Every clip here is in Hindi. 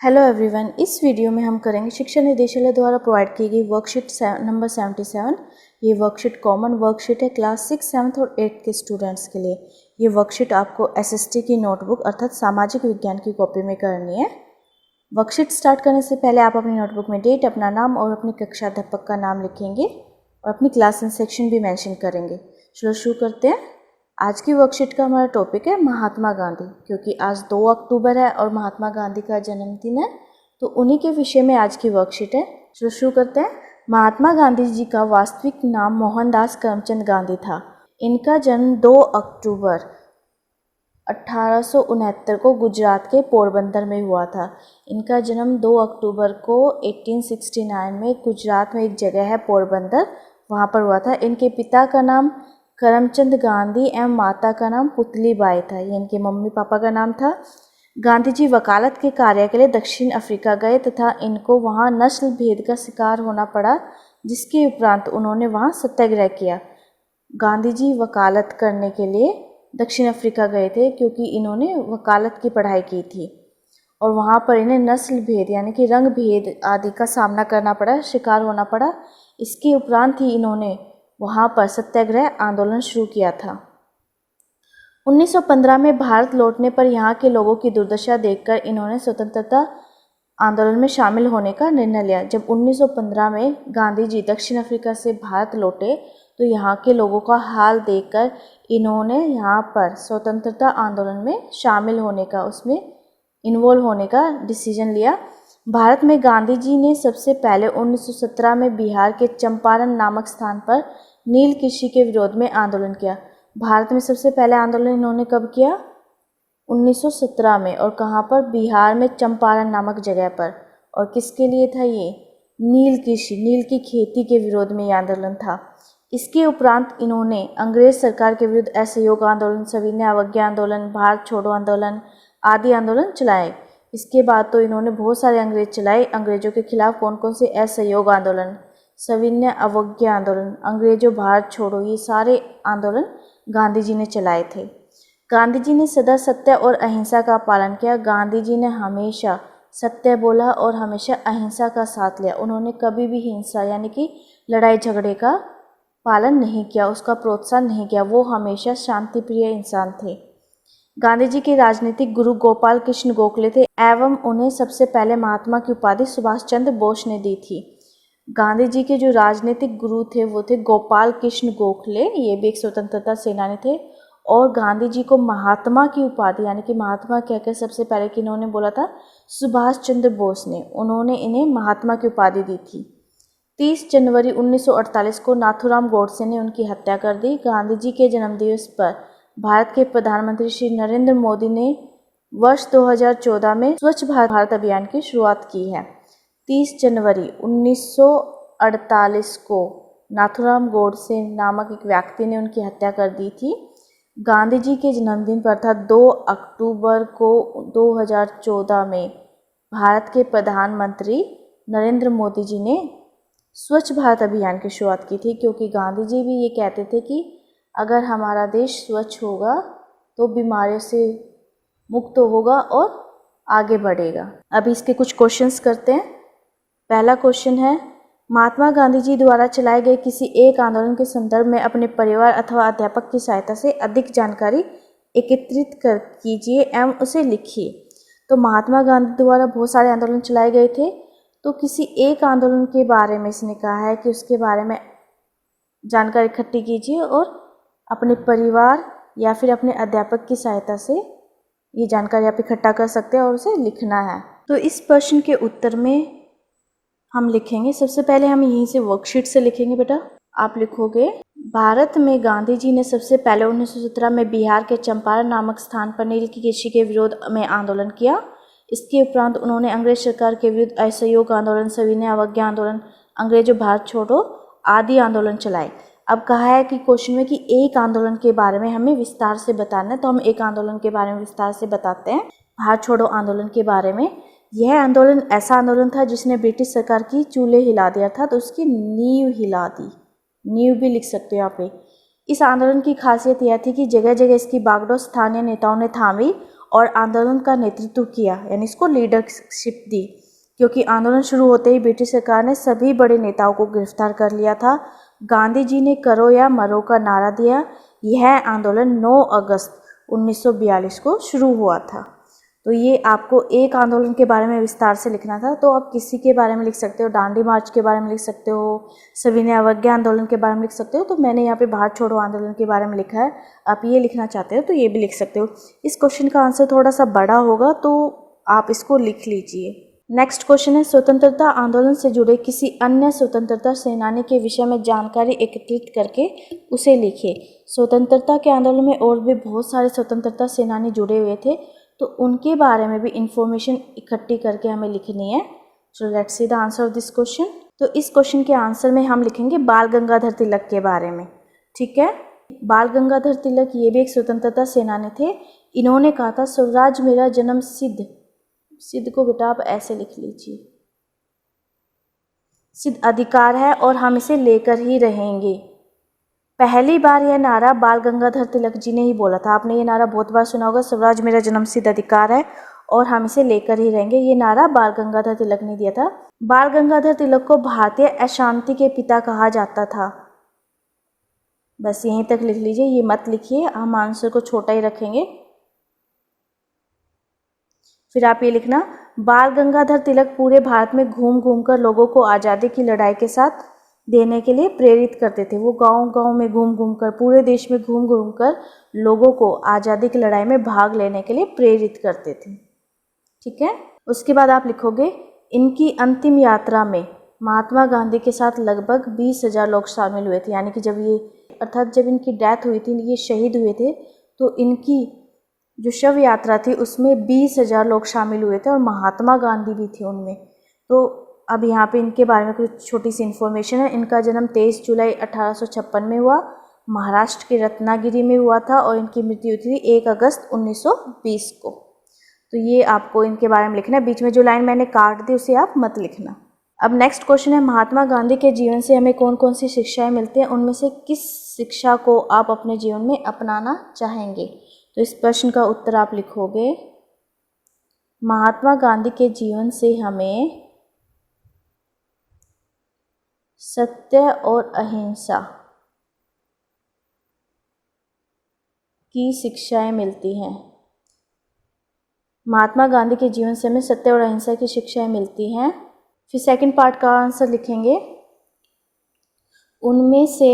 हेलो एवरीवन, इस वीडियो में हम करेंगे शिक्षा निदेशालय द्वारा प्रोवाइड की गई वर्कशीट नंबर 77। ये वर्कशीट कॉमन वर्कशीट है क्लास 6, 7 और 8 के स्टूडेंट्स के लिए। ये वर्कशीट आपको एसएसटी की नोटबुक अर्थात सामाजिक विज्ञान की कॉपी में करनी है। वर्कशीट स्टार्ट करने से पहले आप अपनी नोटबुक में डेट, अपना नाम और अपनी कक्षा अध्यापक का नाम लिखेंगे और अपनी क्लास एंड सेक्शन भी मेंशन करेंगे। चलो शुरू करते हैं। आज की वर्कशीट का हमारा टॉपिक है महात्मा गांधी, क्योंकि आज 2 अक्टूबर है और महात्मा गांधी का जन्मदिन है, तो उन्हीं के विषय में आज की वर्कशीट है। चलो शुरू करते हैं। महात्मा गांधी जी का वास्तविक नाम मोहनदास करमचंद गांधी था। इनका जन्म 2 अक्टूबर 1869 को गुजरात के पोरबंदर में हुआ था। इनका जन्म 2 अक्टूबर को 1869 में गुजरात में एक जगह है पोरबंदर, वहाँ पर हुआ था। इनके पिता का नाम करमचंद गांधी एवं माता का नाम पुतली बाई था। ये इनके मम्मी पापा का नाम था। गांधी जी वकालत के कार्य के लिए दक्षिण अफ्रीका गए तथा इनको वहाँ नस्ल भेद का शिकार होना पड़ा, जिसके उपरांत उन्होंने वहाँ सत्याग्रह किया। गांधी जी वकालत करने के लिए दक्षिण अफ्रीका गए थे क्योंकि इन्होंने वकालत की पढ़ाई की थी और वहाँ पर इन्हें नस्ल भेद यानी कि रंग भेद आदि का सामना करना पड़ा, शिकार होना पड़ा। इसके उपरांत ही इन्होंने वहाँ पर सत्याग्रह आंदोलन शुरू किया था। 1915 में भारत लौटने पर यहाँ के लोगों की दुर्दशा देखकर इन्होंने स्वतंत्रता आंदोलन में शामिल होने का निर्णय लिया। जब 1915 में गांधी जी दक्षिण अफ्रीका से भारत लौटे तो यहाँ के लोगों का हाल देखकर इन्होंने यहाँ पर स्वतंत्रता आंदोलन में शामिल होने का, उसमें इन्वॉल्व होने का डिसीजन लिया। भारत में गांधी जी ने सबसे पहले 1917 में बिहार के चंपारण नामक स्थान पर नील कृषि के विरोध में आंदोलन किया। भारत में सबसे पहले आंदोलन इन्होंने कब किया? 1917 में। और कहाँ पर? बिहार में चंपारण नामक जगह पर। और किसके लिए था ये? नील कृषि, नील की खेती के विरोध में ये आंदोलन था। इसके उपरांत इन्होंने अंग्रेज सरकार के विरुद्ध असहयोग आंदोलन, सविनय अवज्ञा आंदोलन, भारत छोड़ो आंदोलन आदि आंदोलन चलाए। इसके बाद तो इन्होंने बहुत सारे अंग्रेज चलाए। अंग्रेजों के खिलाफ कौन कौन से? असहयोग आंदोलन, सविनय अवज्ञा आंदोलन, अंग्रेजों भारत छोड़ो, ये सारे आंदोलन गांधी जी ने चलाए थे। गांधी जी ने सदा सत्य और अहिंसा का पालन किया। गांधी जी ने हमेशा सत्य बोला और हमेशा अहिंसा का साथ लिया। उन्होंने कभी भी हिंसा यानी कि लड़ाई झगड़े का पालन नहीं किया, उसका प्रोत्साहन नहीं किया। वो हमेशा शांति प्रिय इंसान थे। गांधी जी के राजनीतिक गुरु गोपाल कृष्ण गोखले थे एवं उन्हें सबसे पहले महात्मा की उपाधि सुभाष चंद्र बोस ने दी थी। गांधी जी के जो राजनीतिक गुरु थे वो थे गोपाल कृष्ण गोखले, ये भी एक स्वतंत्रता सेनानी थे। और गांधी जी को महात्मा की उपाधि यानी कि महात्मा कहकर सबसे पहले किन्होंने बोला था? सुभाष चंद्र बोस ने। उन्होंने इन्हें महात्मा की उपाधि दी थी। 30 जनवरी 1948 को नाथूराम गोडसे ने उनकी हत्या कर दी। गांधी जी के जन्मदिवस पर भारत के प्रधानमंत्री श्री नरेंद्र मोदी ने वर्ष 2014 में स्वच्छ भारत अभियान की शुरुआत की है। 30 जनवरी 1948 को नाथूराम गोडसे नामक एक व्यक्ति ने उनकी हत्या कर दी थी। गांधी जी के जन्मदिन पर अर्थात 2 अक्टूबर को 2014 में भारत के प्रधानमंत्री नरेंद्र मोदी जी ने स्वच्छ भारत अभियान की शुरुआत की थी, क्योंकि गांधी जी भी ये कहते थे कि अगर हमारा देश स्वच्छ होगा तो बीमारियों से मुक्त होगा और आगे बढ़ेगा। अभी इसके कुछ क्वेश्चंस करते हैं। पहला क्वेश्चन है, महात्मा गांधी जी द्वारा चलाए गए किसी एक आंदोलन के संदर्भ में अपने परिवार अथवा अध्यापक की सहायता से अधिक जानकारी एकत्रित कर कीजिए एवं उसे लिखिए। तो महात्मा गांधी द्वारा बहुत सारे आंदोलन चलाए गए थे, तो किसी एक आंदोलन के बारे में इसने कहा है कि उसके बारे में जानकारी इकट्ठी कीजिए और अपने परिवार या फिर अपने अध्यापक की सहायता से ये जानकारी आप इकट्ठा कर सकते हैं और उसे लिखना है। तो इस प्रश्न के उत्तर में हम लिखेंगे, सबसे पहले हम यहीं से वर्कशीट से लिखेंगे। बेटा आप लिखोगे, भारत में गांधी जी ने सबसे पहले 1917 में बिहार के चंपारण नामक स्थान पर नील की कृषि के विरोध में आंदोलन किया। इसके उपरांत उन्होंने अंग्रेज सरकार के विरुद्ध असहयोग आंदोलन, सविनय अवज्ञा आंदोलन, अंग्रेजों भारत छोड़ो आदि आंदोलन चलाए। अब कहा है कि क्वेश्चन में कि एक आंदोलन के बारे में हमें विस्तार से बताना है, तो हम एक आंदोलन के बारे में विस्तार से बताते हैं। भारत छोड़ो आंदोलन के बारे में, यह आंदोलन ऐसा आंदोलन था जिसने ब्रिटिश सरकार की चूल्हे हिला दिया था, तो उसकी नींव हिला दी। नींव भी लिख सकते हो यहाँ पे। इस आंदोलन की खासियत यह थी कि जगह जगह इसकी बागडोर स्थानीय नेताओं ने थामी और आंदोलन का नेतृत्व किया, यानी इसको लीडरशिप दी, क्योंकि आंदोलन शुरू होते ही ब्रिटिश सरकार ने सभी बड़े नेताओं को गिरफ्तार कर लिया था। गांधी जी ने करो या मरो का नारा दिया। यह आंदोलन 9 अगस्त 1942 को शुरू हुआ था। तो ये आपको एक आंदोलन के बारे में विस्तार से लिखना था, तो आप किसी के बारे में लिख सकते हो, दांडी मार्च के बारे में लिख सकते हो, सविनय अवज्ञा आंदोलन के बारे में लिख सकते हो। तो मैंने यहाँ पे भारत छोड़ो आंदोलन के बारे में लिखा है, आप ये लिखना चाहते हो तो ये भी लिख सकते हो। इस क्वेश्चन का आंसर थोड़ा सा बड़ा होगा तो आप इसको लिख लीजिए। नेक्स्ट क्वेश्चन है, स्वतंत्रता आंदोलन से जुड़े किसी अन्य स्वतंत्रता सेनानी के विषय में जानकारी एकत्रित करके उसे लिखिए। स्वतंत्रता के आंदोलन में और भी बहुत सारे स्वतंत्रता सेनानी जुड़े हुए थे, तो उनके बारे में भी इंफॉर्मेशन इकट्ठी करके हमें लिखनी है। So let's see the answer of this question. तो इस क्वेश्चन के आंसर में हम लिखेंगे बाल गंगाधर तिलक के बारे में। ठीक है, बाल गंगाधर तिलक ये भी एक स्वतंत्रता सेनानी थे। इन्होंने कहा था स्वराज मेरा जन्म सिद्ध, सिद्ध को बेटा आप ऐसे लिख लीजिए, सिद्ध अधिकार है और हम इसे लेकर ही रहेंगे। पहली बार यह नारा बाल गंगाधर तिलक जी ने ही बोला था। आपने ये नारा बहुत बार सुना होगा, स्वराज मेरा जन्म सिद्ध अधिकार है और हम इसे लेकर ही रहेंगे। ये नारा बाल गंगाधर तिलक ने दिया था। बाल गंगाधर तिलक को भारतीय अशांति के पिता कहा जाता था। बस यहीं तक लिख लीजिए, ये मत लिखिए, हम आंसर को छोटा ही रखेंगे। फिर आप ये लिखना, बाल गंगाधर तिलक पूरे भारत में घूम घूम कर लोगों को आज़ादी की लड़ाई के साथ देने के लिए प्रेरित करते थे। वो गांव-गांव में घूम घूम कर, पूरे देश में घूम घूम कर लोगों को आज़ादी की लड़ाई में भाग लेने के लिए प्रेरित करते थे। ठीक है, उसके बाद आप लिखोगे, इनकी अंतिम यात्रा में महात्मा गांधी के साथ लगभग 20,000 लोग शामिल हुए थे। यानी कि जब ये, अर्थात जब इनकी डेथ हुई थी, ये शहीद हुए थे, तो इनकी जो शव यात्रा थी उसमें 20,000 लोग शामिल हुए थे और महात्मा गांधी भी थे उनमें। तो अब यहाँ पे इनके बारे में कुछ छोटी सी इन्फॉर्मेशन है। इनका जन्म 23 जुलाई 1856 में हुआ, महाराष्ट्र के रत्नागिरी में हुआ था और इनकी मृत्यु हुई थी 1 अगस्त 1920 को। तो ये आपको इनके बारे में लिखना है। बीच में जो लाइन मैंने काट दी उसे आप मत लिखना। अब नेक्स्ट क्वेश्चन है, महात्मा गांधी के जीवन से हमें कौन कौन सी शिक्षाएं मिलती हैं, उनमें से किस शिक्षा को आप अपने जीवन में अपनाना चाहेंगे। तो इस प्रश्न का उत्तर आप लिखोगे, महात्मा गांधी के जीवन से हमें सत्य और अहिंसा की शिक्षाएं मिलती हैं। महात्मा गांधी के जीवन से हमें सत्य और अहिंसा की शिक्षाएं मिलती हैं। फिर सेकंड पार्ट का आंसर लिखेंगे, उनमें से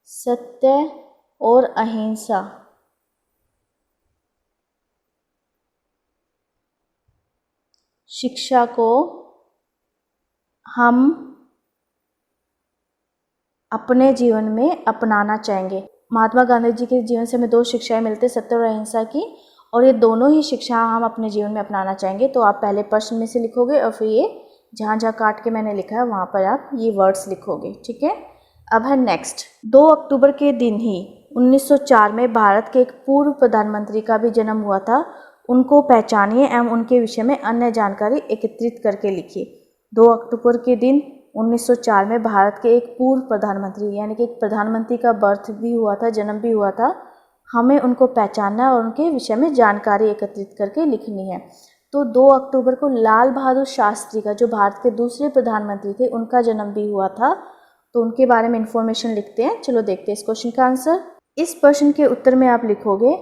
सत्य और अहिंसा शिक्षा को हम अपने जीवन में अपनाना चाहेंगे। महात्मा गांधी जी के जीवन से हमें 2 शिक्षाएं मिलती हैं, सत्य और अहिंसा की, और ये दोनों ही शिक्षा हम अपने जीवन में अपनाना चाहेंगे। तो आप पहले प्रश्न में से लिखोगे और फिर ये जहाँ जहाँ काट के मैंने लिखा है वहाँ पर आप ये वर्ड्स लिखोगे। ठीक है, अब है नेक्स्ट, 2 अक्टूबर के दिन ही 1904 में भारत के एक पूर्व प्रधानमंत्री का भी जन्म हुआ था। उनको पहचानिए एवं उनके विषय में अन्य जानकारी एकत्रित करके लिखिए। 2 अक्टूबर के दिन 1904 में भारत के एक पूर्व प्रधानमंत्री, यानी कि एक प्रधानमंत्री का बर्थ भी हुआ था, जन्म भी हुआ था। हमें उनको पहचानना है और उनके विषय में जानकारी एकत्रित करके लिखनी है। तो 2 अक्टूबर को लाल बहादुर शास्त्री का, जो भारत के दूसरे प्रधानमंत्री थे, उनका जन्म भी हुआ था। तो उनके बारे में इंफॉर्मेशन लिखते हैं। चलो देखते हैं इस क्वेश्चन का आंसर। इस प्रश्न के उत्तर में आप लिखोगे,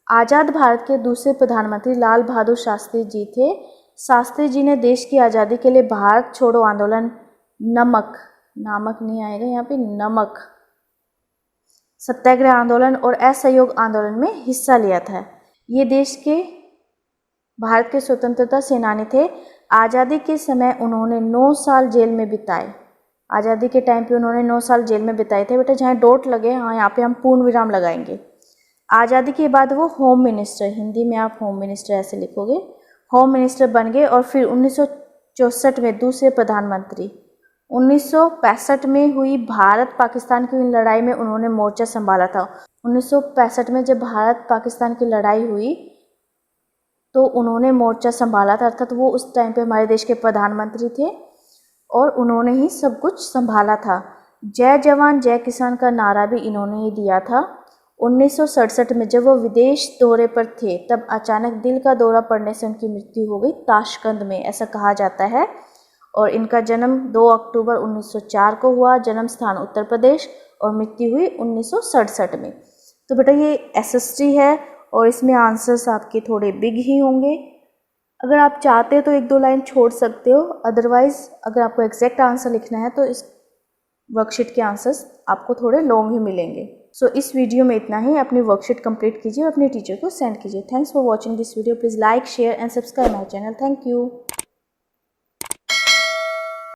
आज़ाद भारत के दूसरे प्रधानमंत्री लाल बहादुर शास्त्री जी थे। शास्त्री जी ने देश की आज़ादी के लिए भारत छोड़ो आंदोलन, नमक, नामक नहीं आएगा यहाँ पे, नमक सत्याग्रह आंदोलन और असहयोग आंदोलन में हिस्सा लिया था। ये देश के, भारत के स्वतंत्रता सेनानी थे। आज़ादी के समय उन्होंने 9 साल जेल में बिताए। आज़ादी के टाइम पे उन्होंने 9 साल जेल में बिताए थे। बेटा जहाँ डॉट लगे, हाँ यहाँ पे हम पूर्ण विराम लगाएंगे। आज़ादी के बाद वो होम मिनिस्टर, हिंदी में आप होम मिनिस्टर ऐसे लिखोगे, होम मिनिस्टर बन गए और फिर 1964 में दूसरे प्रधानमंत्री। 1965 में हुई भारत पाकिस्तान की लड़ाई में उन्होंने मोर्चा संभाला था। 1965 में जब भारत पाकिस्तान की लड़ाई हुई तो उन्होंने मोर्चा संभाला था, अर्थात वो उस टाइम पे हमारे देश के प्रधानमंत्री थे और उन्होंने ही सब कुछ संभाला था। जय जवान जय किसान का नारा भी इन्होंने ही दिया था। 1967 में जब वो विदेश दौरे पर थे तब अचानक दिल का दौरा पड़ने से उनकी मृत्यु हो गई ताशकंद में, ऐसा कहा जाता है। और इनका जन्म 2 अक्टूबर 1904 को हुआ, जन्म स्थान उत्तर प्रदेश, और मृत्यु हुई 1967 में। तो बेटा ये एसएसटी है और इसमें आंसर्स आपके थोड़े बिग ही होंगे। अगर आप चाहते हो तो 1-2 लाइन छोड़ सकते हो, अदरवाइज अगर आपको एग्जैक्ट आंसर लिखना है तो इस वर्कशीट के आंसर्स आपको थोड़े लॉन्ग ही मिलेंगे। सो इस वीडियो में इतना ही। अपनी वर्कशीट कंप्लीट कीजिए और अपने टीचर को सेंड कीजिए। Thanks for watching this video. Please like, share and subscribe my channel. Thank you.